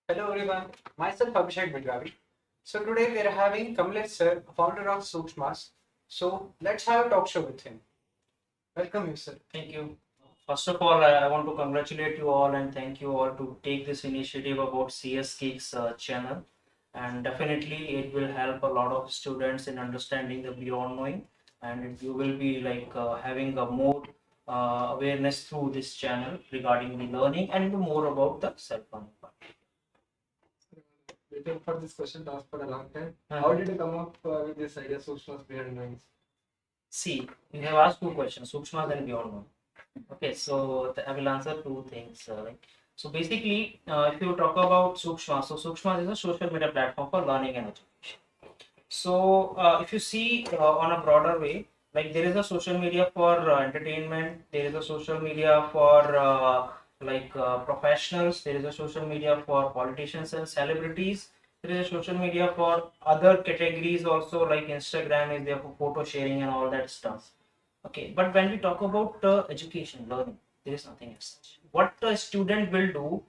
Hello everyone, myself Abhishek Bidgavi. So today we are having Kamlesh sir, founder of Sookshmas. So let's have a talk show with him. Welcome you sir. Thank you. First of all, I want to congratulate you all and thank you all to take this initiative about CS GEEKS channel. And definitely it will help a lot of students in understanding the beyond knowing, and you will be having a more awareness through this channel regarding the learning and more about the self-learning part. Waiting for this question to ask for a long time. How did you come up with this idea, Sookshmas Beyond Knowing? See, you have asked two questions, Sookshmas and Beyond Knowing. Okay, so I will answer two things. So basically, if you talk about Sookshmas, so Sookshmas is a social media platform for learning and education. So if you see on a broader way, like there is a social media for entertainment, there is a social media for professionals, there is a social media for politicians and celebrities, there is a social media for other categories also, like Instagram is there for photo sharing and all that stuff. Okay, but when we talk about education, learning, there is nothing as such. What a student will do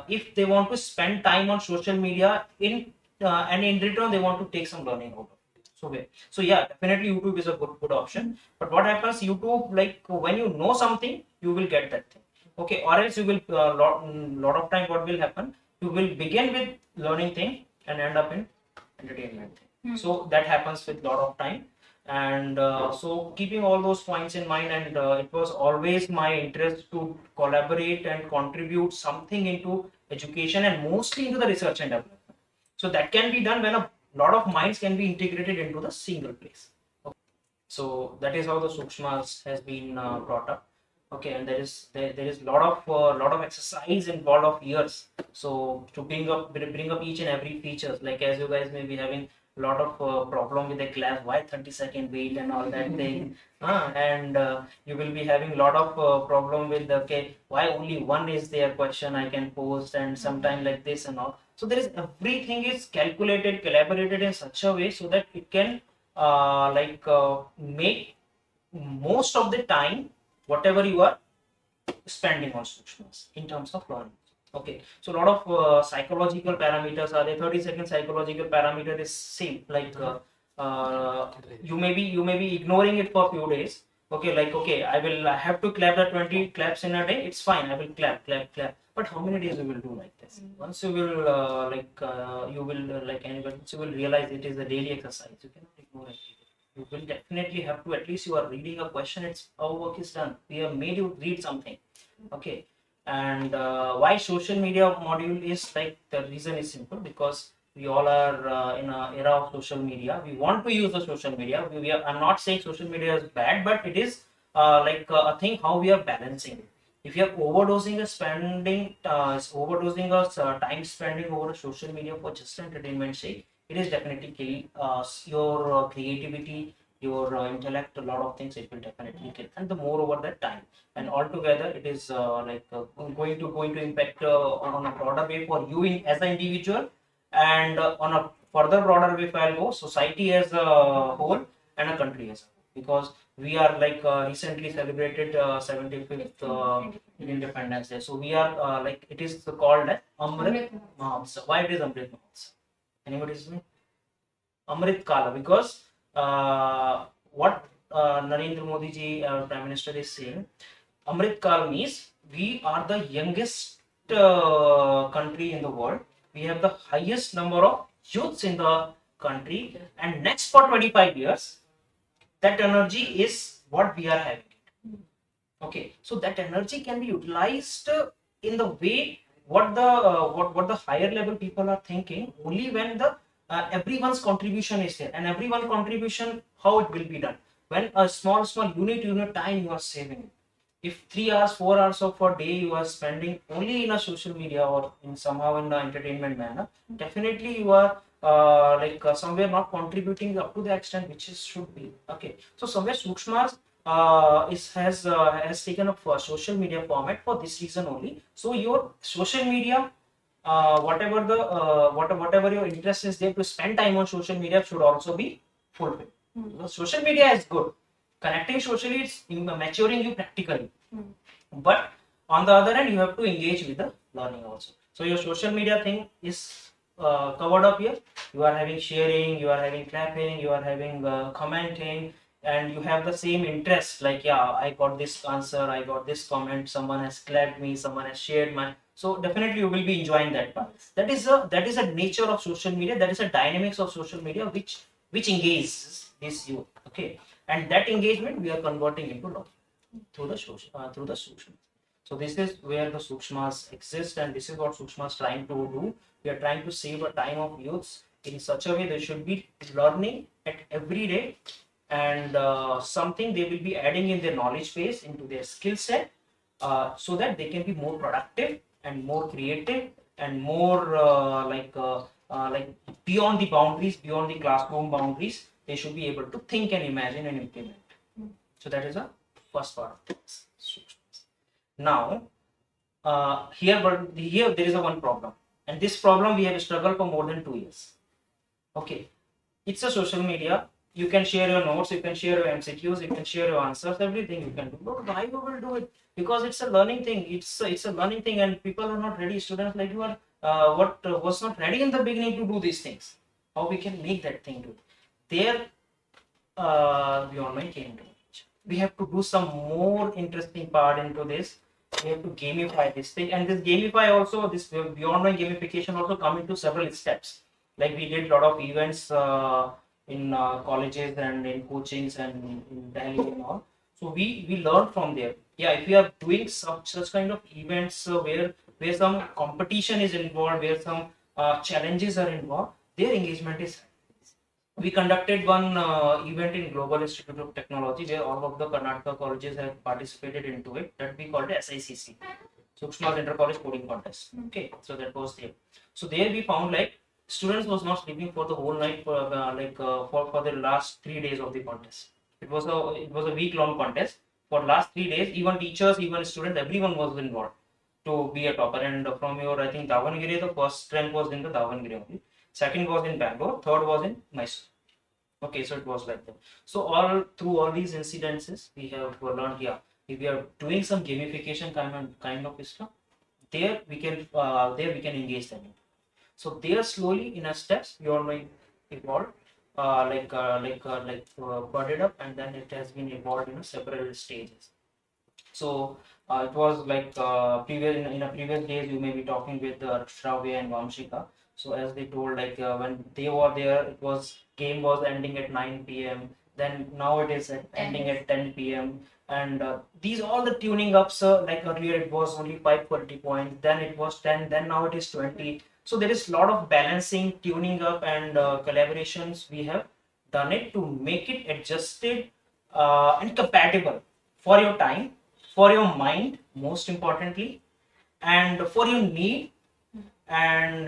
if they want to spend time on social media and in return they want to take some learning out of it. So yeah, definitely YouTube is a good option. But what happens, YouTube, like when you know something, you will get that thing. Okay, or else you will lot of time what will happen, you will begin with learning thing and end up in entertainment thing. So that happens with lot of time. And so keeping all those points in mind, and it was always my interest to collaborate and contribute something into education and mostly into the research and development. So that can be done when a lot of minds can be integrated into the single place. Okay. So that is how the Sookshmas has been brought up. Okay, and there is lot of exercise involved of years. So to bring up each and every features, like as you guys may be having lot of problem with the class, why 30-second wait and all that thing, and you will be having lot of problem with okay, why only one is there question I can post, and sometime like this and all. So there is everything is calculated, collaborated in such a way so that it can make most of the time whatever you are spending on Sookshmas in terms of learning. Okay, so a lot of psychological parameters are there. 30-second psychological parameter is same. Like you may be ignoring it for a few days. Okay, like okay, I have to clap the 20 claps in a day. It's fine. I will clap. But how many days you will do like this? Once you will once you will realize it is a daily exercise, you cannot ignore it. You will definitely have to, at least you are reading a question, it's our work is done, we have made you read something. Okay, and why social media module is like, the reason is simple, because we all are in an era of social media. We want to use the social media. I'm not saying social media is bad, but it is a thing how we are balancing it. If you are overdosing time spending over social media for just entertainment sake, it is definitely kill your creativity, your intellect, a lot of things it will definitely kill, and the more over that time, and altogether it is going to impact on a broader way for you as an individual, and on a further broader way if I'll go, society as a whole and a country as a whole, because we are recently celebrated 75th Independence Day. So we are it is called as Amrit Mahotsav. Why it is Amrit Mahotsav? Anybody's name? Amrit Kala, because what Narendra Modi ji, our Prime Minister, is saying, Amrit Kala means we are the youngest country in the world. We have the highest number of youths in the country, and next for 25 years, that energy is what we are having. Okay, so that energy can be utilized in the way what the higher level people are thinking, only when the everyone's contribution is there, and everyone contribution, how it will be done, when a small unit time you are saving. If 3 hours 4 hours of a day you are spending only in a social media or in somehow in the entertainment manner, definitely you are somewhere not contributing up to the extent which it should be. Okay, so somewhere Sookshmas has taken up for social media format for this reason only. So your social media, whatever your interest is there to spend time on social media, should also be fulfilled. Social media is good, connecting socially, it's maturing you practically, but on the other hand you have to engage with the learning also. So your social media thing is covered up here. You are having sharing, you are having clapping, you are having commenting, and you have the same interest. Like, yeah, I got this answer, I got this comment, someone has clapped me, someone has shared my. So definitely you will be enjoying that part. That is a nature of social media. That is a dynamics of social media which engages this youth. Okay, and that engagement we are converting into love through the Sookshmas. So this is where the Sookshmas exist, and this is what Sookshmas trying to do. We are trying to save a time of youths in such a way they should be learning at every day, and something they will be adding in their knowledge base, into their skill set, so that they can be more productive and more creative and more like beyond the boundaries, beyond the classroom boundaries. They should be able to think and imagine and implement. So that is a first part of this. Now, here there is a one problem, and this problem we have struggled for more than 2 years. Okay, it's a social media. You can share your notes, you can share your MCQs, you can share your answers, everything you can do. But why you will do it? Because it's a learning thing. It's a learning thing, and people are not ready. Students like you are, was not ready in the beginning to do these things. How we can make that thing do it? There, Beyond Mind came into it. We have to do some more interesting part into this. We have to gamify this thing, and this gamify also, this Beyond Mind gamification also come into several steps. Like we did a lot of events in colleges and in coachings and in Delhi and all. So we learned from there. Yeah, if we are doing such kind of events where some competition is involved, where some challenges are involved, their engagement is high. We conducted one event in Global Institute of Technology where all of the Karnataka colleges have participated into it, that we called it SICC, Sookshmas Inter-College Coding Contest. Okay, so that was there. So there we found like students was not sleeping for the whole night for for the last 3 days of the contest. It was a week-long contest. For last 3 days, even teachers, even students, everyone was involved to be a topper. And from your, I think, Davangere, the first rank was in the Davangere only. Second was in Bangalore, third was in Mysore. Okay, so it was like that. So through all these incidences, we have learned, yeah, if we are doing some gamification kind of stuff, there we can engage them. So there slowly in a steps we are going evolved, budded up, and then it has been evolved in several stages. So it was like in a previous days you may be talking with Shravya and Vamshika. So as they told, like when they were there, it was game was ending at 9 p.m. Then now it is ending at 10 p.m. And these all the tuning ups, like earlier it was only 540 points, then it was 10, then now it is 20. So there is a lot of balancing, tuning up, and collaborations we have done it to make it adjusted and compatible for your time, for your mind, most importantly, and for your need, and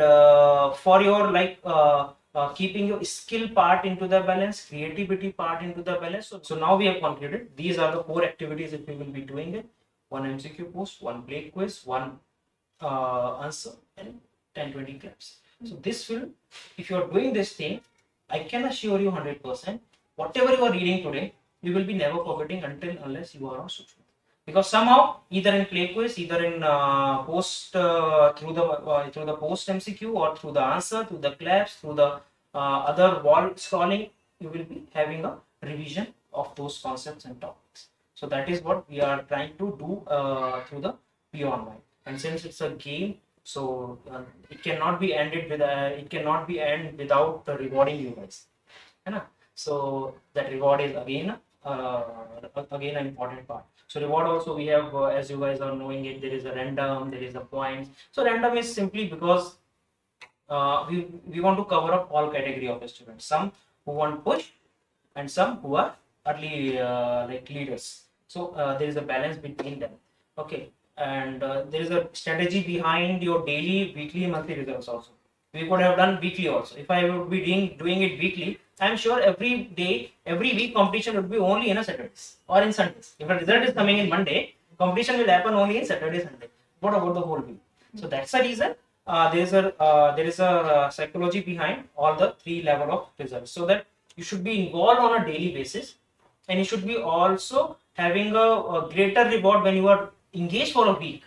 for your keeping your skill part into the balance, creativity part into the balance. So now we have concluded these are the 4 activities that we will be doing it: one MCQ post, one play quiz, one answer, and 10-20 claps. So this will, if you are doing this thing, I can assure you 100%, whatever you are reading today, you will be never forgetting unless you are on Sookshmas. Because somehow, either in play quiz, either in post through the post MCQ, or through the answer, through the claps, through the other wall scrolling, you will be having a revision of those concepts and topics. So that is what we are trying to do through the Beyond Mind. And since it's a game, so it cannot be ended without rewarding you guys. So that reward is again an important part. So reward also we have, as you guys are knowing it, there is a random, there is a points. So random is simply because we want to cover up all category of students. Some who want push, and some who are early like leaders. So there is a balance between them. Okay, and there is a strategy behind your daily, weekly, monthly results also. We could have done weekly also. If I would be doing it weekly, I am sure every day, every week competition would be only in a Saturdays or in Sundays. If a result is coming in Monday, competition will happen only in Saturday, Sunday. What about the whole week? So that's the reason there is a psychology behind all the 3 level of results, so that you should be involved on a daily basis, and you should be also having a greater reward when you are engaged for a week.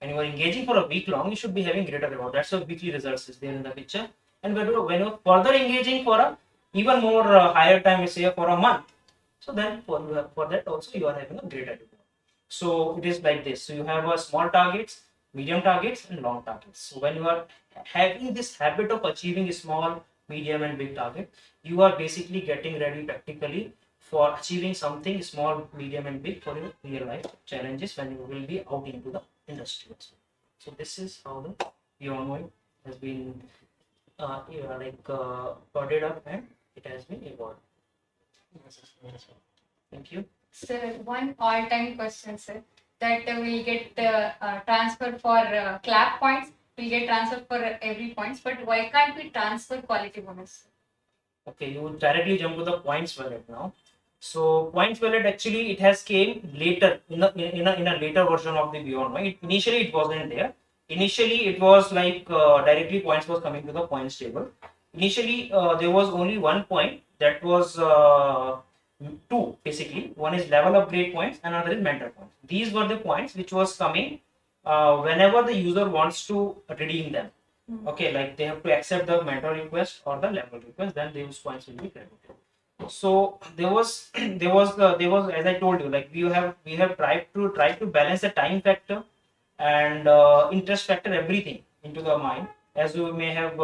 When you are engaging for a week long, you should be having greater reward. That's why weekly results is there in the picture. And when you're further engaging for a even more higher time, say for a month, so then for that also you are having a greater reward. So it is like this. So you have a small targets, medium targets, and long targets. So when you are having this habit of achieving small, medium, and big target, you are basically getting ready practically for achieving something small, medium, and big for your real life challenges when you will be out into the industry. So this is how the Beyond Knowing has been coded up and it has been evolved. Thank you. Sir, one all-time question, sir. That we'll get transfer for clap points. We'll get transfer for every points, but why can't we transfer quality bonus? Okay, you directly jump to the points wallet now. So points wallet actually it has came later in a later version of the Beyond Knowing. Initially it wasn't there. Initially it was like directly points was coming to the points table. Initially there was only one point that was two basically. One is level upgrade points, another is mentor points. These were the points which was coming whenever the user wants to redeem them. Okay, like they have to accept the mentor request or the level request, then those points will be credited. So there was as I told you, like we have tried to balance the time factor and interest factor, everything into the mind. As you may have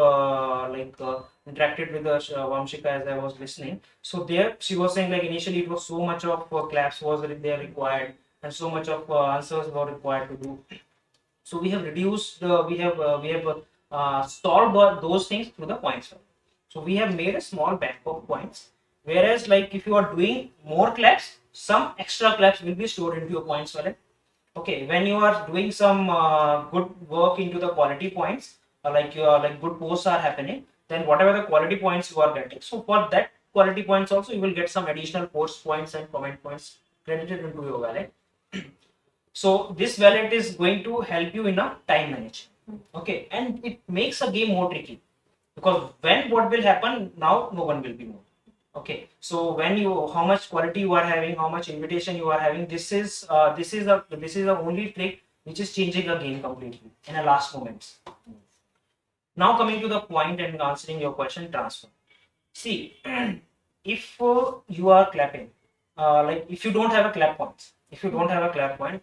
interacted with the Vamshika as I was listening. So there she was saying like initially it was so much of claps was there required and so much of answers were required to do. So we have reduced solved those things through the points. So we have made a small bank of points. Whereas like if you are doing more claps, some extra claps will be stored into your points wallet. Okay, when you are doing some good work into the quality points, like good posts are happening, then whatever the quality points you are getting, so for that quality points also you will get some additional post points and comment points credited into your wallet. So this wallet is going to help you in a time management. Okay, and it makes a game more tricky because when what will happen now, no one will be more. Okay, so when you how much quality you are having, how much invitation you are having, this is the only trick which is changing the game completely in the last moments. Now coming to the point and answering your question, transfer. See, if you are clapping, like if you don't have a clap points,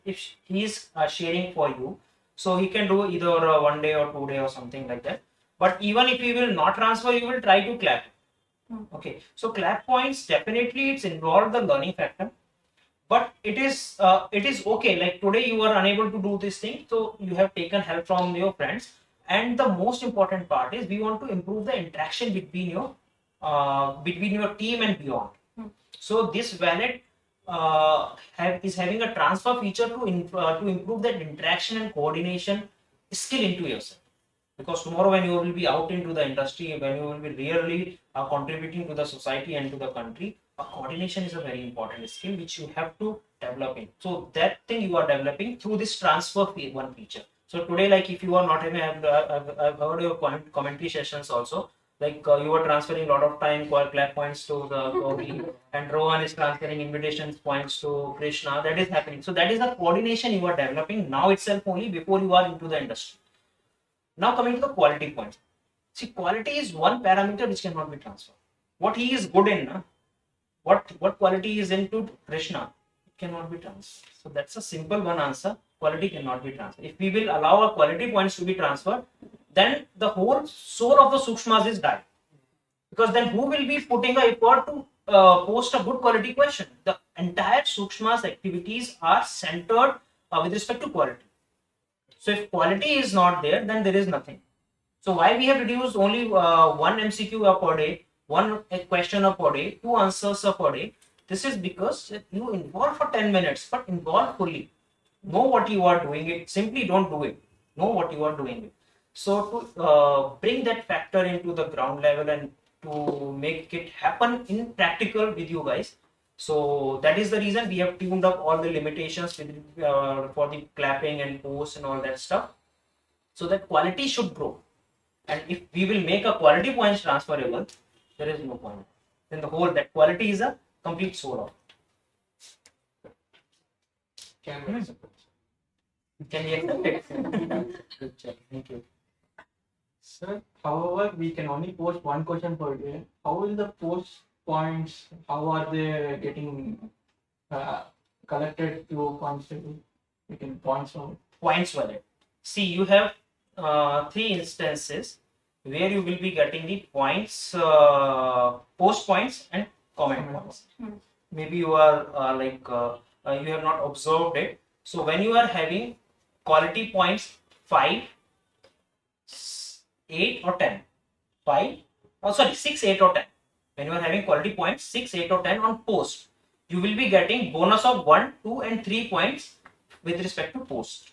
if he is sharing for you, so he can do either 1 day or 2 day or something like that. But even if he will not transfer, you will try to clap. Okay, so clap points definitely it's involved the learning factor, but it is okay. Like today you are unable to do this thing, so you have taken help from your friends. And the most important part is we want to improve the interaction between your team and beyond. So this wallet is having a transfer feature to improve that interaction and coordination skill into yourself. Because tomorrow when you will be out into the industry, when you will be really contributing to the society and to the country, coordination is a very important skill which you have to develop in. So that thing you are developing through this transfer one feature. So today, like if you are not having, I've heard your commentary sessions also. Like you are transferring a lot of time clap points to the Gogi and Rohan is transferring invitation points to Krishna. That is happening. So that is the coordination you are developing now itself only before you are into the industry. Now coming to the quality points. See, quality is one parameter which cannot be transferred. What he is good in, what quality is into Krishna, it cannot be transferred. So that's a simple one answer. Quality cannot be transferred. If we will allow our quality points to be transferred, then the whole soul of the Sookshmas is died. Because then who will be putting the effort to post a good quality question? The entire Sookshmas activities are centered with respect to quality. So if quality is not there, then there is nothing. So why we have reduced only one MCQ per day, one question per day, 2 answers per day? This is because you involve for 10 minutes, but involve fully. Know what you are doing it. Simply don't do it. Know what you are doing it. So to bring that factor into the ground level and to make it happen in practical with you guys. So that is the reason we have tuned up all the limitations with, for the clapping and posts and all that stuff. So that quality should grow. And if we will make a quality points transferable, there is no point. Then the whole that quality is a complete soul of it. Can we accept it? Good job. Thank you. Sir, however, we can only post one question per day. How will the post points? How are they getting collected to points? We can points on Points wallet. See, you have three instances where you will be getting the points, post points and comment points. Maybe you are you have not observed it. So when you are having quality points 5, 8 or 10, 5, oh sorry, 6, 8 or 10. When you are having quality points 6, 8 or 10 on post, you will be getting bonus of 1, 2 and 3 points with respect to post.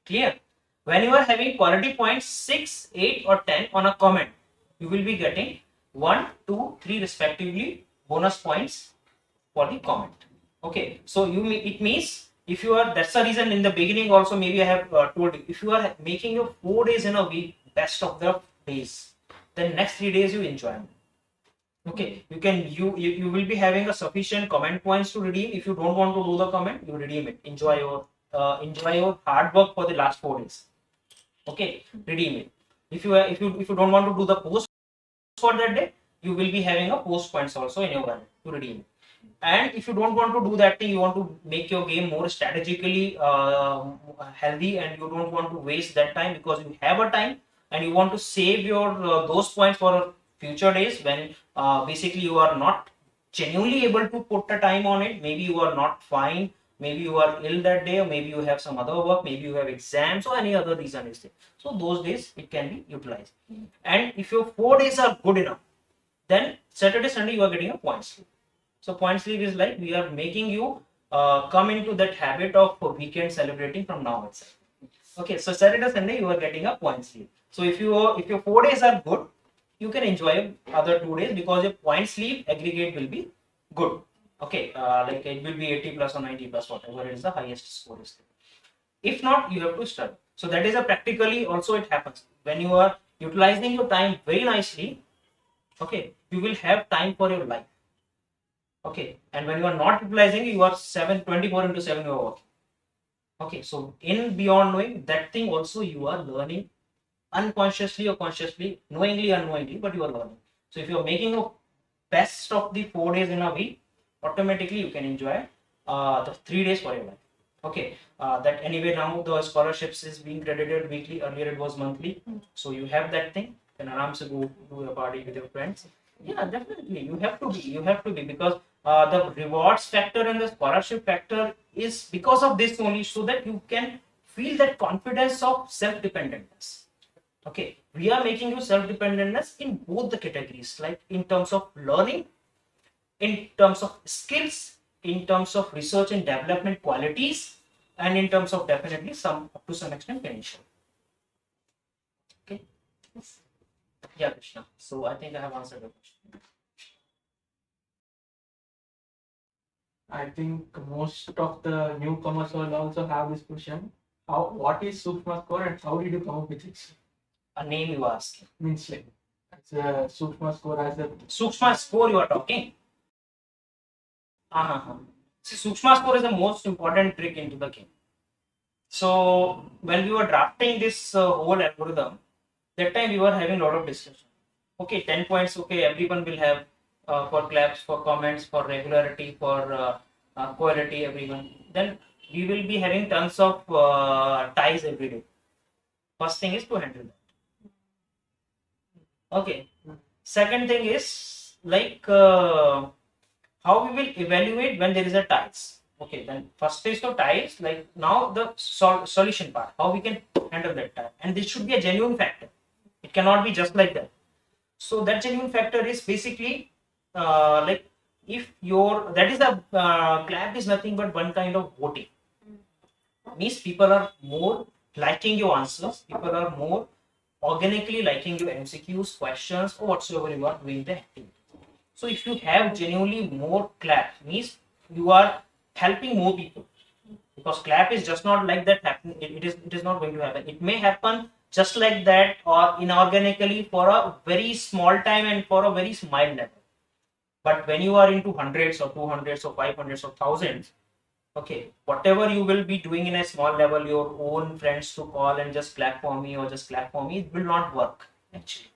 Clear? When you are having quality points 6, 8 or 10 on a comment, you will be getting 1, 2, 3 respectively bonus points for the comment. Okay, so it means if you are, that's the reason in the beginning also maybe I have told you, if you are making your 4 days in a week best of the days, then next 3 days you enjoy them. Okay, you will be having a sufficient comment points to redeem. If you don't want to do the comment, you redeem it. Enjoy your hard work for the last 4 days. Okay, redeem it. If you don't want to do the post for that day, you will be having a post points also in your wallet to redeem it. And if you don't want to do that thing, you want to make your game more strategically healthy, and you don't want to waste that time because you have a time and you want to save your those points for future days when basically you are not genuinely able to put the time on it. Maybe you are not fine, maybe you are ill that day, or maybe you have some other work, maybe you have exams or any other reason is there. So those days it can be utilized. And if your 4 days are good enough, then Saturday, Sunday you are getting a point sleep. So point sleep is like we are making you come into that habit of weekend celebrating from now itself. Okay, so Saturday, Sunday you are getting a point sleep. So if your 4 days are good, you can enjoy other 2 days because your point sleep aggregate will be good. Okay, like it will be 80 plus or 90 plus, whatever it is the highest score is there. If not, you have to study. So that is a practically also it happens when you are utilizing your time very nicely. Okay, you will have time for your life. Okay, and when you are not utilizing, you are 24 into 7 you are working. Okay, so in Beyond Knowing, that thing also you are learning unconsciously or consciously, knowingly, unknowingly, but you are learning. So if you are making a best of the 4 days in a week, automatically you can enjoy the 3 days for your life. Okay, that anyway now the scholarships is being credited weekly. Earlier it was monthly, so you have that thing. Then aram se go do a party with your friends. Yeah, definitely you have to be because the rewards factor and the scholarship factor is because of this only, so that you can feel that confidence of self-dependentness. Okay, we are making you self-dependentness in both the categories, like in terms of learning, in terms of skills, in terms of research and development qualities, and in terms of definitely up to some extent financial. Okay. Yeah, Krishna. So I think I have answered the question. I think most of the newcomers will also have this question. What is Sookshmas score and how did you come up with it? A name you ask. Means like it's a Sookshmas score as a Sookshmas score you are talking. See, Sookshmas score is the most important trick into the game. So when we were drafting this whole algorithm, that time we were having a lot of discussion. Okay, 10 points. Okay, everyone will have for claps, for comments, for regularity, for quality, everyone. Then we will be having tons of ties every day. First thing is to handle that. Okay. Second thing is like how we will evaluate when there is a ties. Okay, then first is to ties. Like now the solution part, how we can handle that tie, and this should be a genuine factor. It cannot be just like that. So that genuine factor is basically like if your that is the clap is nothing but one kind of voting. Means people are more liking your answers. People are more organically liking your MCQs, questions, or whatsoever you are doing the activity. So if you have genuinely more clap, means you are helping more people, because clap is just not like that happen. It is not going to happen. It may happen just like that or inorganically for a very small time and for a very mild level. But when you are into hundreds or 200s or 500s or thousands, Okay, whatever you will be doing in a small level, your own friends to call and just clap for me or just clap for me, it will not work actually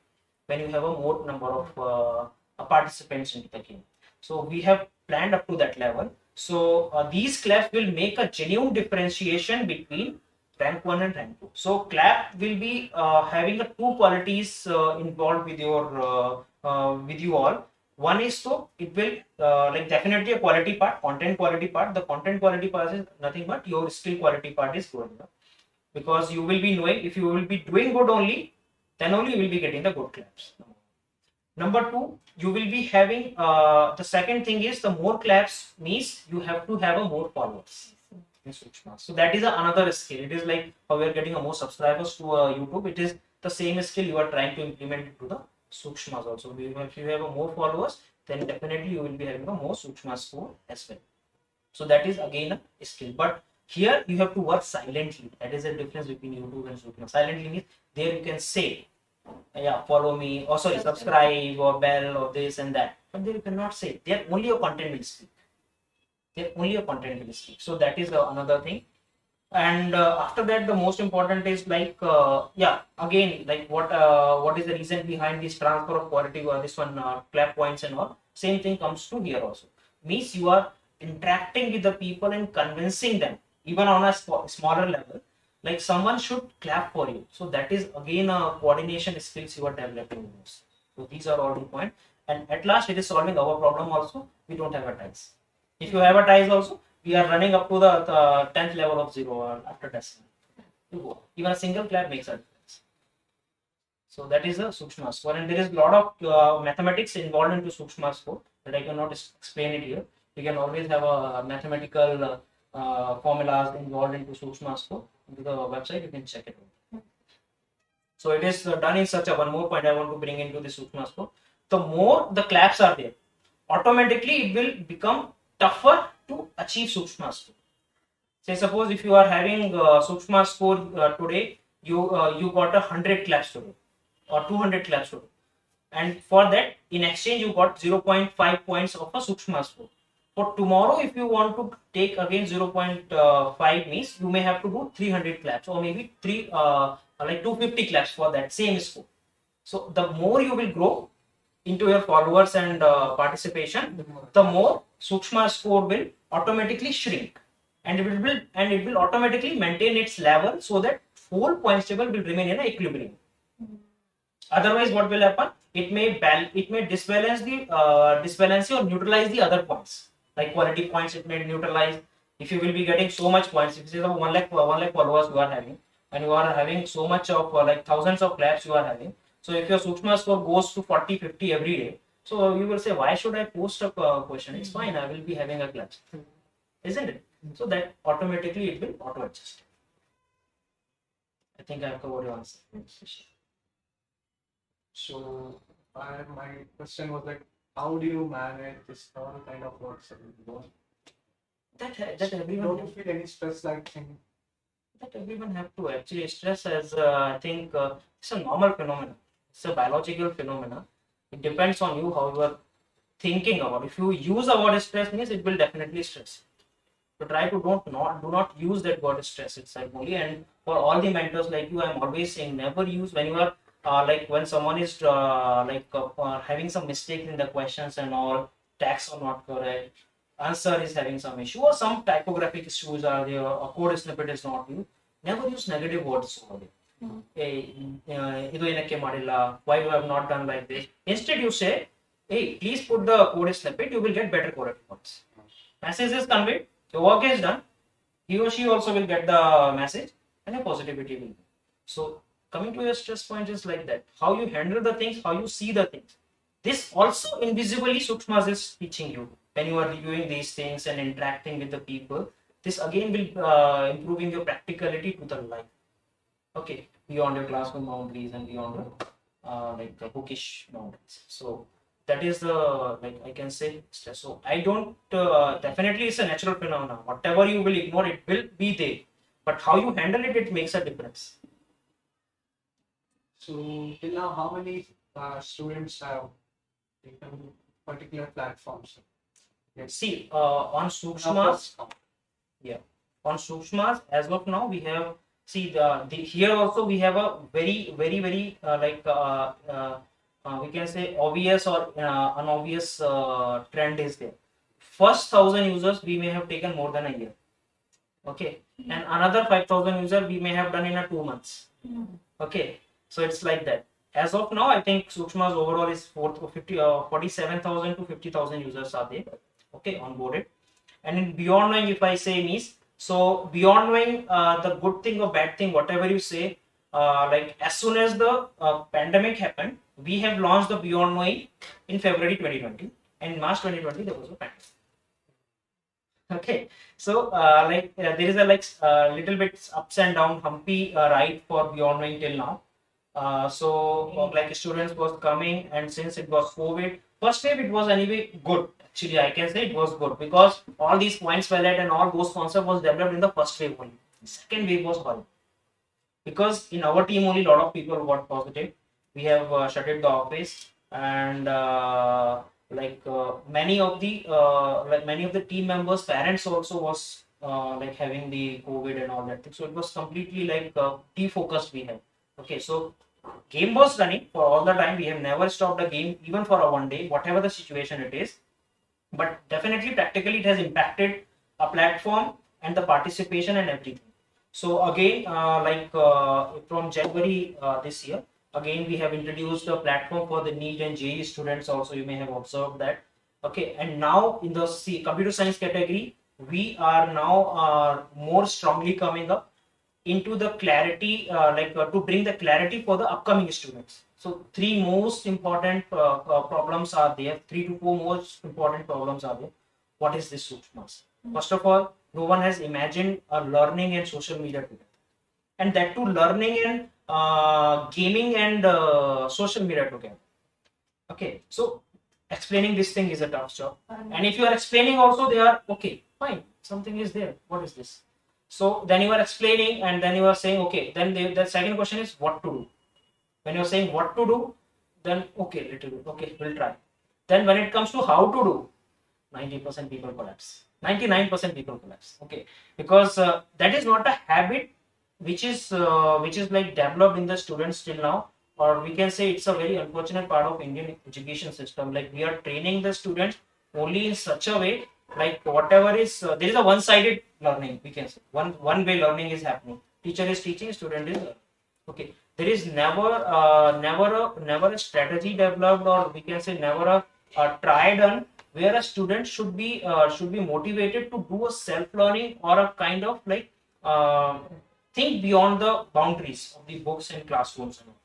when you have a more number of participants in the game. So we have planned up to that level. So these claps will make a genuine differentiation between rank 1 and rank 2. So clap will be having a two qualities involved with you all. One is, so it will like definitely a quality part, content quality part. The content quality part is nothing but your skill quality part is going up, because you will be knowing, if you will be doing good only, then only you will be getting the good claps. Number two, you will be having the second thing is, the more claps means you have to have a more followers in Sookshmas. So that is another skill. It is like how we are getting a more subscribers to YouTube. It is the same skill you are trying to implement it to the Sookshmas also. If you have a more followers, then definitely you will be having a more Sookshmas score as well. So that is again a skill. But here you have to work silently. That is the difference between YouTube and Sookshmas. Silently means there you can say, yeah, follow me, or sorry, subscribe or bell or this and that. But there you cannot say. There only your content will speak. There only your content will speak. So that is another thing. And after that, the most important is like yeah, again, like what is the reason behind this transfer of quality or this one clap points and all. Same thing comes to here also. Means you are interacting with the people and convincing them even on a smaller level, like someone should clap for you. So that is again a coordination skills you are developing. So these are all the point. And at last, it is solving our problem also. We don't have a ties. If you have a ties also, we are running up to the 10th level of 0 after testing. Even a single clap makes a difference. So that is a Sookshmas score, and there is a lot of mathematics involved into Sookshmas score that I cannot explain it here. You can always have a mathematical formulas involved into Sookshmas score. Into the website, you can check it out. So it is done in such a, one more point I want to bring into the Sookshmas score. The more the claps are there, automatically it will become tougher to achieve Sookshmas score. Say suppose if you are having Sookshmas score today, you got 100 claps today or 200 claps today, and for that in exchange you got 0.5 points of a Sookshmas score. For tomorrow, if you want to take again 0.5 means you may have to do 300 claps or maybe like 250 claps for that same score. So the more you will grow into your followers and participation, the more Sookshmas score will automatically shrink, and it will automatically maintain its level, so that whole points table will remain in equilibrium. Otherwise, what will happen? It may disbalance or neutralize the other points. Like quality points, it may neutralize. If you will be getting so much points, if you say 1 lakh followers you are having, and you are having so much of like thousands of claps you are having. So if your Sookshmas score goes to 40, 50 every day, so you will say, why should I post a question? It's fine, I will be having a clap, isn't it? So that automatically it will auto adjust. I think I have covered your answer. So my question was like, how do you manage this all kind of works that you do? That everyone Don't you feel any stress like thing? That everyone have to actually. Stress as I think it's a normal phenomenon. It's a biological phenomenon. It depends on you how you are thinking about. If you use the word stress means it will definitely stress. So try to do not use that word stress itself only. And for all the mentors like you, I'm always saying never use when you are like when someone is having some mistake in the questions and all, tags are not correct, answer is having some issue, or some typographic issues are there, or code snippet is not used. Never use negative words over there. Hey, idu enakke madilla, why you have not done like this? Instead you say, hey, please put the code snippet, you will get better code response. Message is conveyed, your work is done, he or she also will get the message, and your positivity will be. So coming to your stress point is like that. How you handle the things, how you see the things. This also invisibly Sookshmas is teaching you when you are reviewing these things and interacting with the people. This again will improving your practicality to the life. Okay, beyond your classroom boundaries and beyond your like the bookish boundaries. So that is the like I can say stress. So I don't definitely it's a natural phenomenon. Whatever you will ignore, it will be there. But how you handle it, it makes a difference. So till now, how many students have taken particular platforms? See, on Sookshmas, Yeah. On Sookshmas, as of now, we have see the here also we have a very we can say obvious or unobvious trend is there. First 1,000 users we may have taken more than a year. Okay, and another 5,000 user we may have done in a 2 months. Okay, so it's like that. As of now, I think Sookshmas overall is 47,000 to 50,000 users are there. Okay, onboarded. And in Beyond Knowing, if I say means, so Beyond Knowing, the good thing or bad thing, whatever you say, like as soon as the pandemic happened, we have launched the Beyond Knowing in February 2020, and in March 2020 there was a pandemic. Okay, so there is a little bit ups and down, humpy ride for Beyond Knowing till now. Like students was coming, and since it was COVID, first wave it was anyway good. Actually, I can say it was good because all these points valid and all those concepts was developed in the first wave only. The second wave was horrible because in our team only a lot of people got positive. We have shut it the office, and many of the team members' parents also was having the COVID and all that thing. So it was completely defocused we had. Okay, so game was running for all the time. We have never stopped a game even for a 1 day, whatever the situation it is. But definitely practically it has impacted a platform and the participation and everything. So again, from January this year, again we have introduced a platform for the NEET and JEE students also. You may have observed that. Okay, and now in the computer science category, we are now more strongly coming up into the clarity, to bring the clarity for the upcoming students. So three most important problems are there. 3 to 4 most important problems are there. What is this Sookshmas? First of all, no one has imagined learning and social media together, and that too learning and gaming and social media together. Okay, so explaining this thing is a tough job, and if you are explaining also, they are okay, fine, something is there. What is this? So then you are explaining, and then you are saying, okay, then the second question is what to do. When you're saying what to do, then okay, little bit, okay, we'll try. Then when it comes to how to do, 90% people collapse. 99% people collapse. Okay, because that is not a habit which is like developed in the students till now, or we can say it's a very unfortunate part of Indian education system. Like we are training the students only in such a way, like whatever is there is a one-sided learning. We can say one way learning is happening. Teacher is teaching, student is learning. Okay, there is never a strategy developed, or we can say never a try done where a student should be motivated to do a self learning or a kind of think beyond the boundaries of the books and classrooms and all.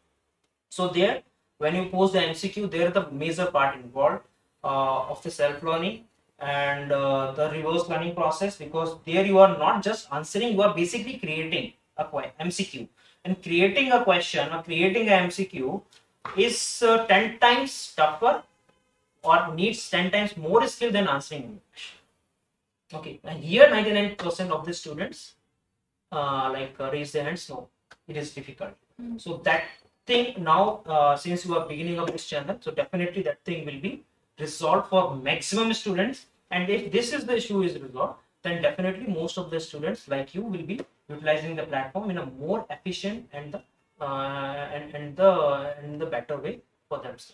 So there, when you post the MCQ, there the major part involved of the self learning and the reverse learning process, because there you are not just answering, you are basically creating a MCQ. And creating a question or creating an MCQ is 10 times tougher or needs 10 times more skill than answering a question. Okay, and here 99% of the students raise their hands. No, it is difficult. So that thing now, since you are beginning of this channel, so definitely that thing will be resolved for maximum students. And if this is the issue is resolved, then definitely most of the students like you will be utilizing the platform in a more efficient and the better way for themselves.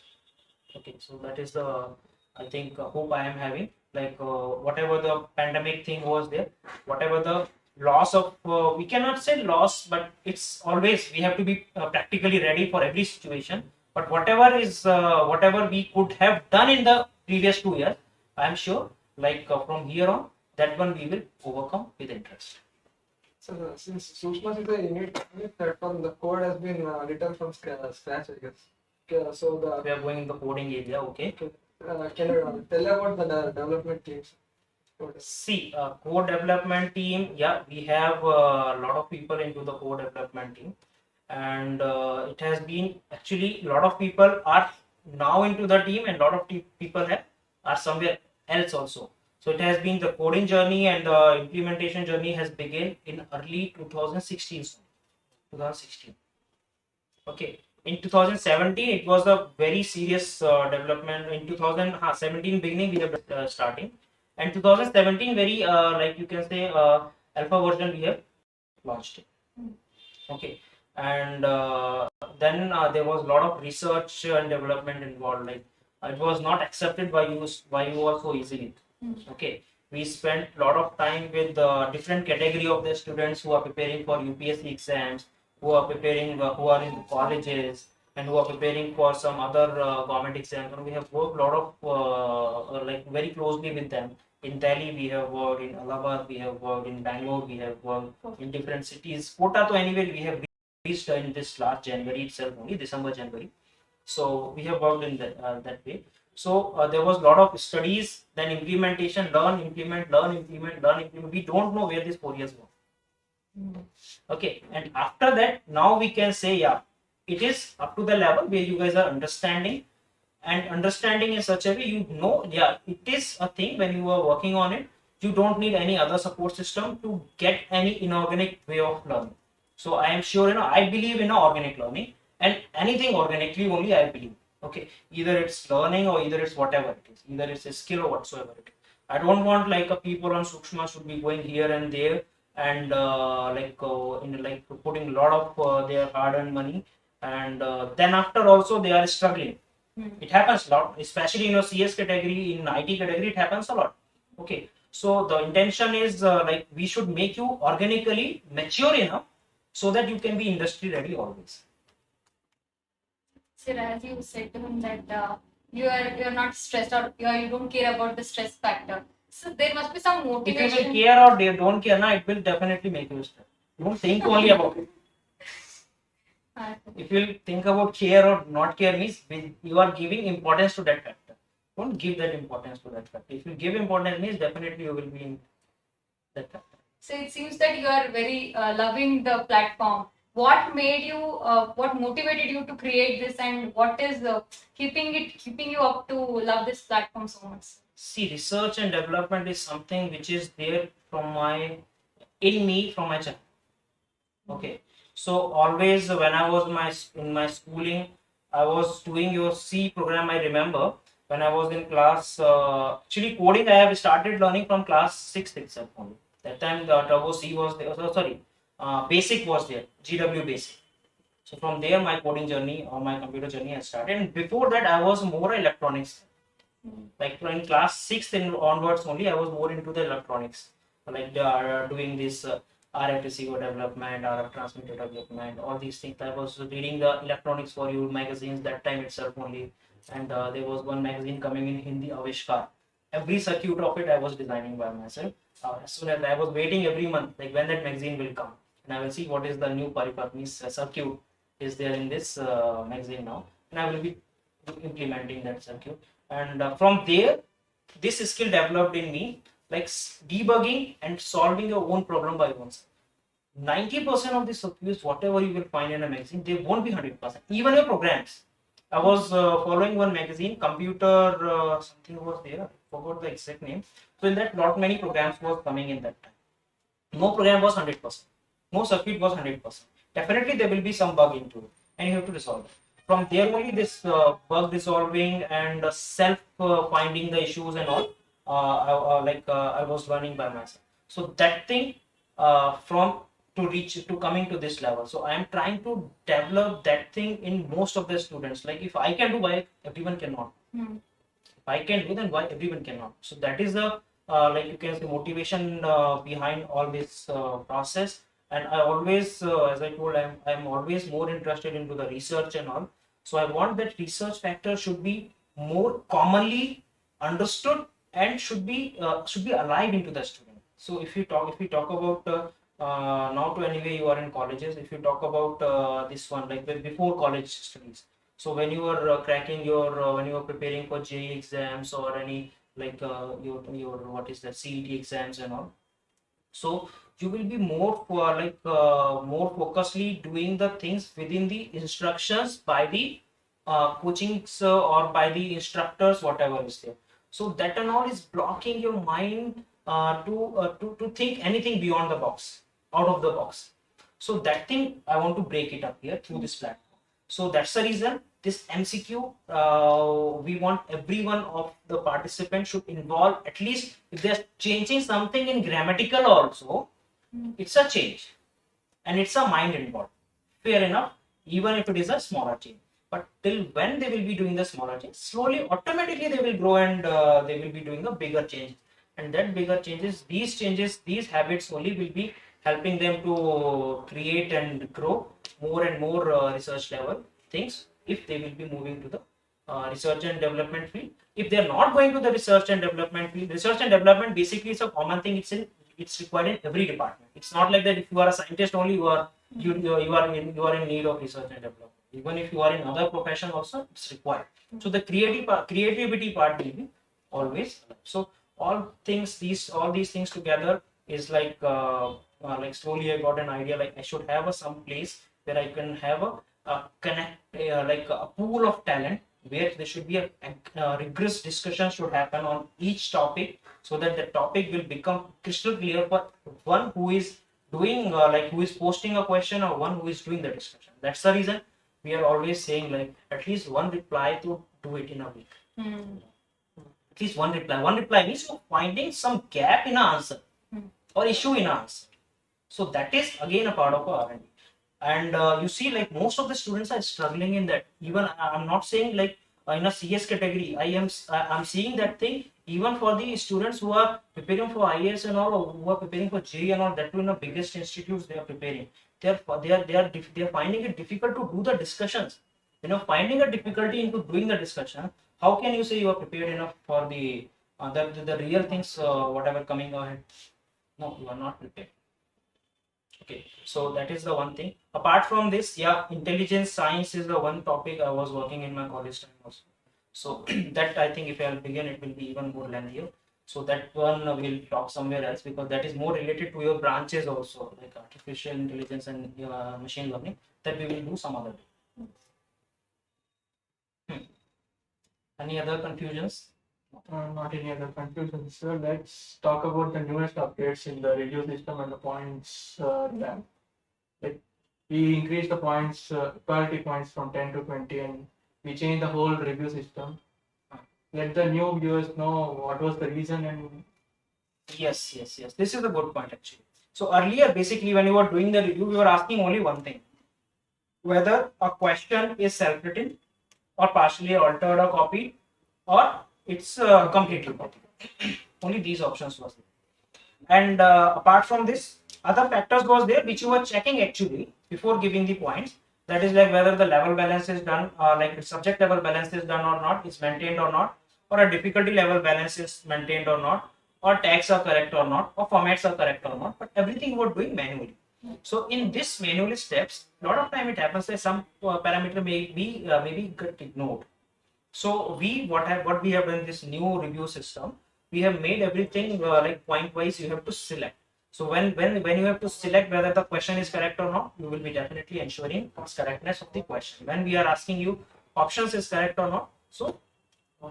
Okay, so that is the, I think, hope I am having. Whatever the pandemic thing was there, whatever the loss of, we cannot say loss, but it's always, we have to be practically ready for every situation. But whatever is, whatever we could have done in the previous 2 years, I am sure, from here on, that one we will overcome with interest. So since Sookshmas is a unique platform, the code has been written from scratch, I guess. So we are going in the coding area. Okay. Can you tell about the development teams? See, code development team. Yeah, we have a lot of people into the code development team, and it has been actually a lot of people are now into the team, and a lot of people are somewhere else also. So it has been the coding journey and the implementation journey has begun in early 2016. 2016. Okay. In 2017, it was a very serious development. In 2017 beginning, we have starting, And 2017, very like you can say alpha version we have launched it. Okay, and then there was a lot of research and development involved. Like it was not accepted by you all so easily. Okay, we spent a lot of time with different category of the students who are preparing for UPSC exams, who are preparing, who are in colleges, and who are preparing for some other government exams. And we have worked a lot of like very closely with them. In Delhi, we have worked in Allahabad, we have worked in Bangalore, we have worked in different cities. Kota, to anyway, we have reached in this last January itself, only December, January. So we have worked in that way. So there was a lot of studies, then implementation, learn, implement, learn, implement, learn, implement. We don't know where these 4 years go. Okay, and after that, now we can say, yeah, it is up to the level where you guys are understanding, and understanding in such a way, you know, yeah, it is a thing. When you are working on it, you don't need any other support system to get any inorganic way of learning. So I am sure, I believe in organic learning, and anything organically only I believe. Okay, either it's learning or either it's whatever it is, either it's a skill or whatsoever it is. I don't want like a people on Sookshmas should be going here and there and like putting a lot of their hard-earned money, and then after also they are struggling. It happens a lot, especially in a CS category, in IT category, it happens a lot. Okay, so the intention is like we should make you organically mature enough so that you can be industry ready always. Sir, as you said to him that you're not stressed out, you don't care about the stress factor. So there must be some If you motivation. will care or they don't care, it will definitely make you stress. Don't think only about it. If you think about care or not care, means you are giving importance to that factor. Don't give that importance to that factor. If you give importance, means definitely you will be in that factor. So it seems that you are very loving the platform. What made you? What motivated you to create this, and what is keeping you up to love this platform so much? See, research and development is something which is there from my child. Okay, so always when I was in my schooling, I was doing your C program. I remember when I was in class. Actually, coding I have started learning from class 6th itself only. That time the Turbo C was there. So, sorry, Basic was there. GW Basic. So from there, my coding journey or my computer journey has started. And before that, I was more electronics. Like in class 6th and onwards only, I was more into the electronics, like doing this RF receiver development, RF transmitter development, all these things. I was reading the Electronics for You magazines that time itself only, and there was one magazine coming in Hindi, Avishkar. Every circuit of it I was designing by myself. As soon as I was waiting every month, like when that magazine will come, and I will see what is the new Paripat circuit is there in this magazine now, and I will be implementing that circuit. And from there, this skill developed in me, like debugging and solving your own problem by oneself. 90% of the circuits, whatever you will find in a magazine, they won't be 100%. Even your programs. I was following one magazine, computer something was there. I forgot the exact name. So in that, not many programs was coming in that time. No program was 100%. No circuit was 100%. Definitely there will be some bug into it, and you have to resolve it. From there only this bug resolving and self finding the issues and all, I was learning by myself. So that thing from to reach to coming to this level. So I am trying to develop that thing in most of the students. Like if I can do, why everyone cannot? If I can do, then why everyone cannot? So that is the like you can say motivation behind all this process. And I always, as I told, I'm always more interested into the research and all. So I want that research factor should be more commonly understood and should be alive into the student. So if we talk about now to anyway you are in colleges. If you talk about this one like before college studies. So when you are cracking your when you are preparing for JEE exams or any like your what is that CET exams and all. So you will be more more focusedly doing the things within the instructions by the coachings or by the instructors, whatever is there. So that and all is blocking your mind to think anything beyond the box, out of the box. So that thing I want to break it up here through this platform. So that's the reason this MCQ, we want everyone of the participants should involve, at least if they're changing something in grammatical also, it's a change and it's a mind involved. Fair enough, even if it is a smaller change. But till when they will be doing the smaller change, slowly, automatically they will grow and they will be doing a bigger change. And that bigger changes, these habits only will be helping them to create and grow more and more research level things if they will be moving to the research and development field. If they are not going to the research and development field, research and development basically is a common thing. It's required in every department. It's not like that if you are a scientist only you are in need of research and development. Even if you are in other profession also, it's required. So the creativity part will be always. So all these things together is like slowly I got an idea, like I should have some place where I can have a connect like a pool of talent where there should be a rigorous discussion should happen on each topic, so that the topic will become crystal clear for one who is doing who is posting a question or one who is doing the discussion. That's the reason we are always saying like at least one reply to do it in a week. At least one reply. One reply means you're finding some gap in an answer or issue in an answer. So that is again a part of our R&D. And you see, like most of the students are struggling in that. Even I'm not saying like in a CS category. I'm seeing that thing even for the students who are preparing for IAS and all, or who are preparing for JEE and all. That too in the biggest institutes they are preparing. They are finding it difficult to do the discussions. Finding a difficulty into doing the discussion. How can you say you are prepared enough for the real things, whatever coming ahead? No, you are not prepared. Okay, so that is the one thing. Apart from this, yeah, intelligence science is the one topic I was working in my college time also. So that I think if I'll begin, it will be even more lengthier. So that one we'll talk somewhere else, because that is more related to your branches also, like artificial intelligence and machine learning. That we will do some other day. Any other confusions? Not any other confusions. So let's talk about the newest updates in the review system and the points RAM. Like we increased the points, quality points from 10 to 20, and we changed the whole review system. Let the new viewers know what was the reason. And Yes. This is a good point actually. So earlier, basically, when you were doing the review, we were asking only one thing: whether a question is self-written or partially altered or copied, or it's completely copied. Only these options was there. And apart from this, other factors was there which you were checking actually before giving the points. That is like whether the level balance is done, like the subject level balance is done or not, is maintained or not, or a difficulty level balance is maintained or not, or tags are correct or not, or formats are correct or not. But everything you were doing manually. So in this manual steps, a lot of time it happens that some parameter may be maybe get ignored. So what we have done in this new review system, we have made everything like point wise. You have to select. So when you have to select whether the question is correct or not, you will be definitely ensuring its correctness of the question. When we are asking you options is correct or not, so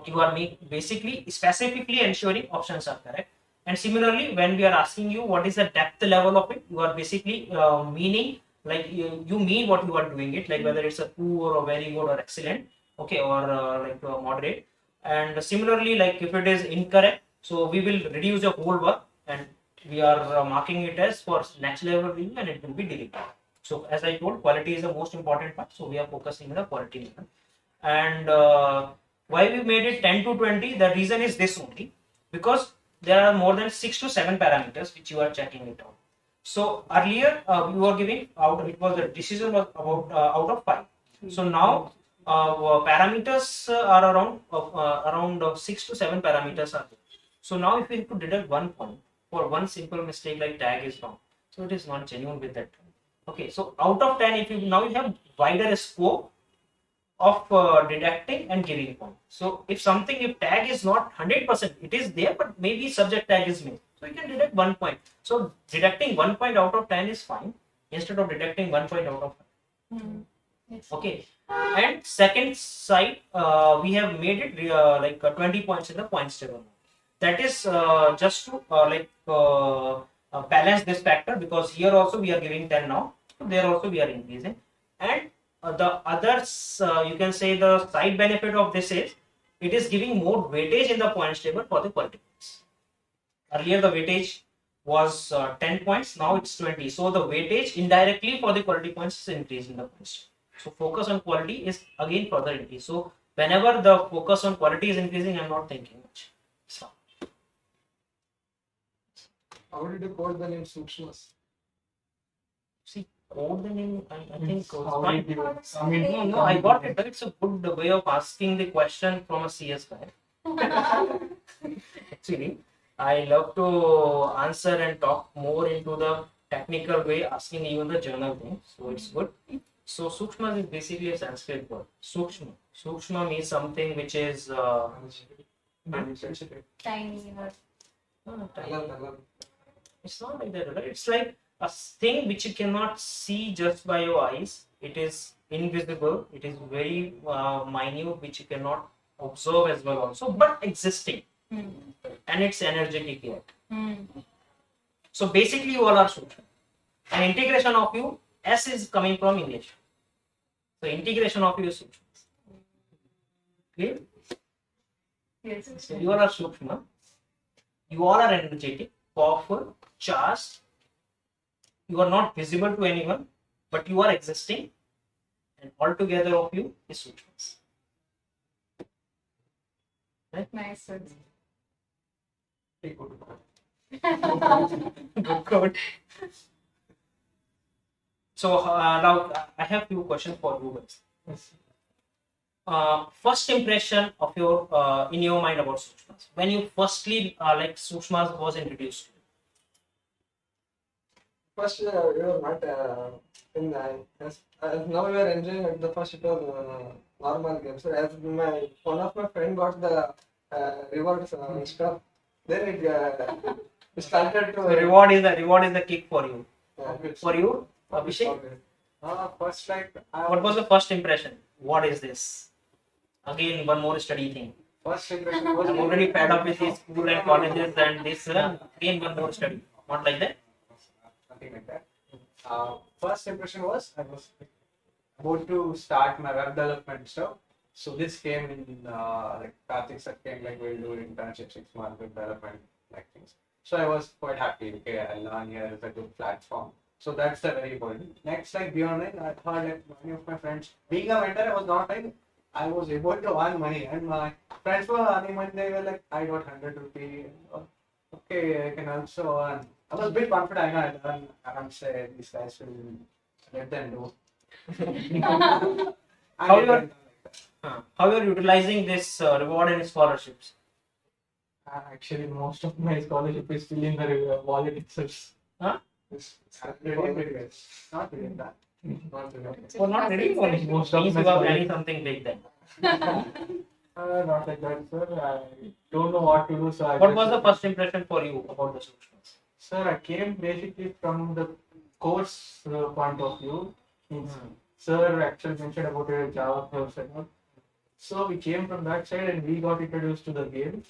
you are basically specifically ensuring options are correct. And similarly, when we are asking you what is the depth level of it, you are basically meaning like you mean what you are doing it, like whether it's a poor or very good or excellent, okay, or moderate. And similarly, like if it is incorrect, so we will reduce your whole work and we are marking it as for next level review and it will be deleted. So as I told, quality is the most important part, so we are focusing on the quality level. And why we made it 10 to 20, the reason is this only, because there are more than 6 to 7 parameters which you are checking it out. So earlier we were giving out, it was the decision was about out of 5. So now parameters are around 6 to 7 parameters are there. So now if we have to deduct 1 point for one simple mistake like tag is wrong, so it is not genuine with that. Okay, so out of 10, if you now you have wider scope of deducting and giving point. So if tag is not 100%, it is there, but maybe subject tag is made, so you can deduct 1 point. So deducting 1 point out of 10 is fine instead of deducting 1 point out of 10. Okay, and second side we have made it 20 points in the points table. That is just to balance this factor, because here also we are giving 10 now, so there also we are increasing. And the others, you can say the side benefit of this is it is giving more weightage in the points table for the quality points. Earlier the weightage was 10 points, now it's 20. So the weightage indirectly for the quality points is increasing the points. So focus on quality is again further increased. So whenever the focus on quality is increasing, I'm not thinking much. So How did you code the name Sookshmas? see, code the name, I think it's How fine. did you No, I got it. It's a good way of asking the question from a CS guy. Actually, I love to answer and talk more into the technical way, asking even the journal thing. So it's good. So Sukshma is basically a Sanskrit word. Sukshma. Sukshma means something which is Tiny or Talam. it's not like that, right? It's like a thing which you cannot see just by your eyes. It is invisible. It is very minute, which you cannot observe as well also, but existing. And it's energetic yet. So basically you all are Sukshma. And integration of you, S is coming from English. So integration of you is Sukshma. Clear? yes. So you all are Sukshma. You all are energetic, powerful, charged. You are not visible to anyone, but you are existing. And altogether of you is Sukshmas. Nice one. Good code. So now I have few questions for you guys. Yes. First impression of your in your mind about Sookshmas when you firstly like Sookshmas was introduced to you. First, we were not in as now we are enjoying at the first it was normal game. So as one of my friend got the rewards stuff, then it started to So reward is the kick for you. uh, For you, Abhishek, First, like, what was the first impression? What is this? Again, one more study thing. first impression was I'm already fed up with these school and colleges and this. Again, one more study. Not like that. nothing like that. First impression was I was about to start my web development stuff. So this came in like Karthik sir came like we'll do internship 6 months with development like things. So I was quite happy. Okay, I learn here is a good platform. So that's the very important. Next, like beyond like I thought like many of my friends being a mentor, I was not like I was able to earn money and my friends were earning money. They were like I got 100 rupees. Okay, I can also earn. I was a bit confident. I know I'll earn around say these guys will let them do. How you are- How you are utilizing this reward and scholarships? Actually, most of my scholarship is still in the wallet itself. It's really big, guys. Not really that. Not really. For not ready for it. Most of Means my you are scholarship- planning something big then. Not like that, sir. I don't know what to do. So I What just- was the first impression for you about the Sookshmas? Sir, I came basically from the course point of view. Means Sir actually mentioned about a Java course and all. So we came from that side and we got introduced to the game.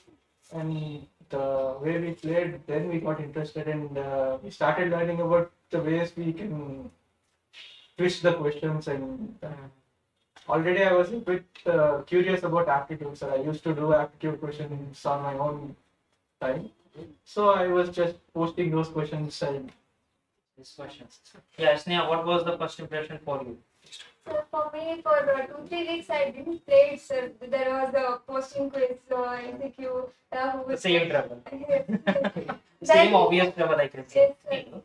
And the way we played, then we got interested and we started learning about the ways we can twist the questions. And already I was a bit curious about aptitude. So I used to do aptitude questions on my own time. So I was just posting those questions and These questions. Yeah, Sneha, what was the first impression for you? So for me, for 2-3 weeks, I didn't play it. So there was a posting quiz, MCQ. The same trouble. Then- Same obvious trouble I can say. Yes, sir.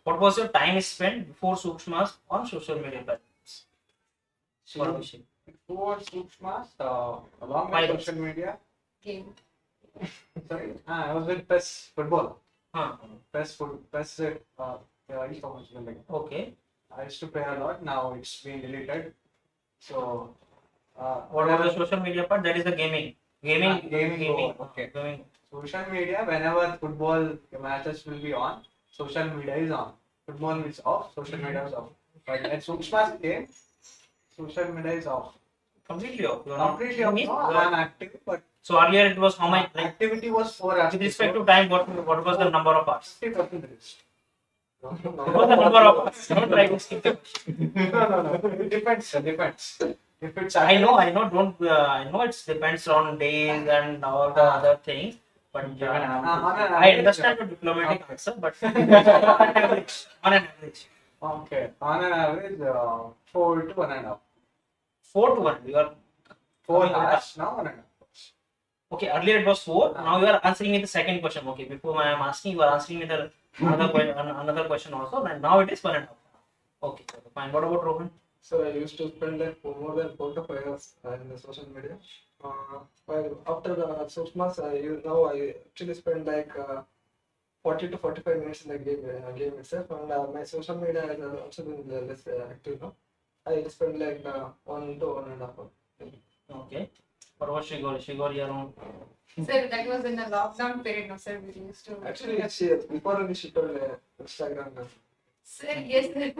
What was your time spent before Sookshmas on social media platforms? For Abhishek. Before Sookshmas, along Why with this? social media, Game. sorry, I was with PES football. Huh. PES e-commerce building. Okay. I used to play a lot. Now it's been deleted. So, What was the social media part? That is the gaming. Gaming. Okay. Gaming. Social media, whenever football matches will be on, social media is on. Football is off, social media is off. But when Sookshmas came, social media is off. Completely off. You are not Completely off. means No, you are- I'm active, but So earlier it was how much? Like, activity was 4 hours. with respect to time, what was the number of hours? 50% reached. What was the number of us? Don't try to skip the question. No. It depends, sir. Depends. If it's I know. Don't. I know it depends on days and all the other things. But I understand the diplomatic answer, but on an average, on an average, Okay. On an average, 4 to 1.5. 4 to 1. You are 4 coming with a- hours now, 1.5. Okay, earlier it was 4. Now you are answering me the second question. Okay, before I am asking, you are answering me the another question also. And now it is 1.5. Okay, fine. What about Rohan? So I used to spend like more than 4 to 5 hours in the social media. While after the Sookshmas, now I actually spend like 40 to 45 minutes in the game itself, and my social media has also been less active now. I spend like 1 to 1.5 hours. Okay. What about Shigori? Shigori around. Sir, that was in the lockdown period, no sir, we used to. Actually, yes, yes. Before we should Instagram. Sir, yes, sir.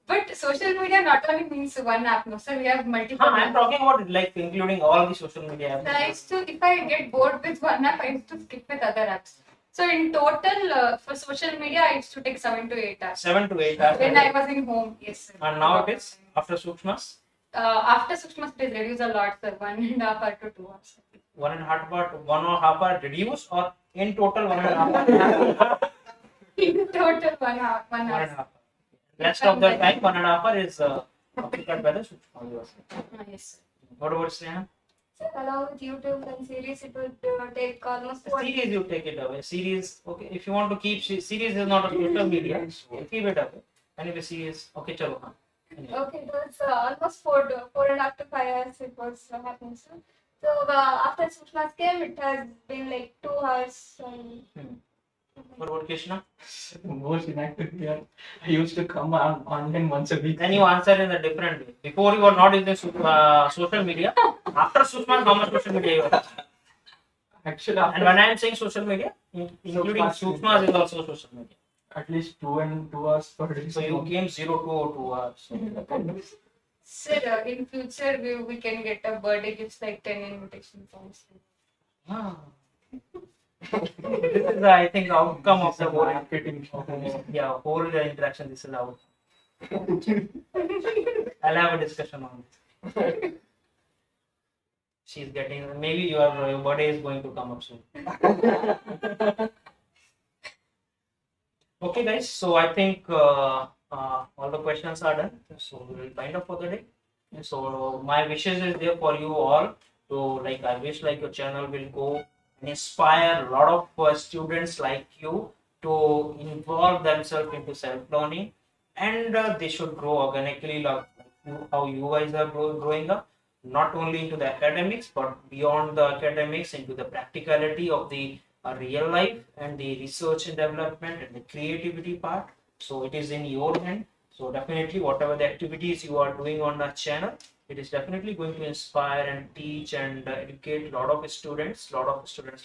But social media not only means one app, no sir, we have multiple. I am talking about it, like including all the social media apps. Sir, I used to, if I get bored with one app, I used to skip with other apps. So in total, for social media, I used to take 7 to 8 hours. 7 to 8 hours. When I was in home, yes sir. And now it is after Sookshmas. After Sookshmas, it is reduced a lot, sir. 1.5 hour to 2 hours. 1.5 hour reduce, or in total 1.5 hour? In total, 1 hour. 1 1.5 hour. hour. Rest of the time, 1.5 hour is occupied by the Sookshmas. Yes, sir. What about Sneha? So along with YouTube and series, it would take almost Series, you take it away. Series, okay. If you want to keep series is not a social media, you keep it away. Anyway, series, okay, chalo. Anyway. Okay, it was almost 4.5 to 5 hours it was happening. So after Sookshmas came, it has been like 2 hours. What about Krishna? Most inactive here. I used to come on online once a week. Then you answer in a different way. Before you were not using social media. After Sookshmas, how much social media you have? Actually, And when I am saying social media, including Sookshmas is also social media. at least 2 hours per day. So you came 0 to 2 hours. Sir, in future, we can get a birthday gifts like 10 invitation forms. This is, I think, the outcome of the whole marketing. whole interaction. This is out. I'll have a discussion on this. She's getting, maybe your birthday is going to come up soon. Okay, guys. So I think all the questions are done. So we will wind up for the day. So my wishes is there for you all. So like I wish like your channel will go and inspire a lot of students like you to involve themselves into self-learning, and they should grow organically like how you guys are growing up, not only into the academics but beyond the academics into the practicality of the real life and the research and development and the creativity part. So it is in your hand. So definitely whatever the activities you are doing on the channel, it is definitely going to inspire and teach and educate a lot of students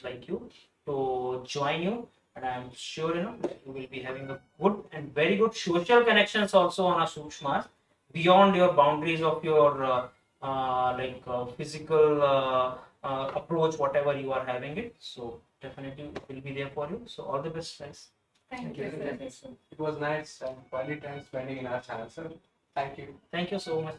like you to join you. And I am sure that you will be having a good and very good social connections also on a Sookshmas beyond your boundaries of your physical approach, whatever you are having it. So definitely it will be there for you. So all the best, guys. Thank you, sir. It was nice and quality time spending in our channel, sir. Thank you. Thank you so much.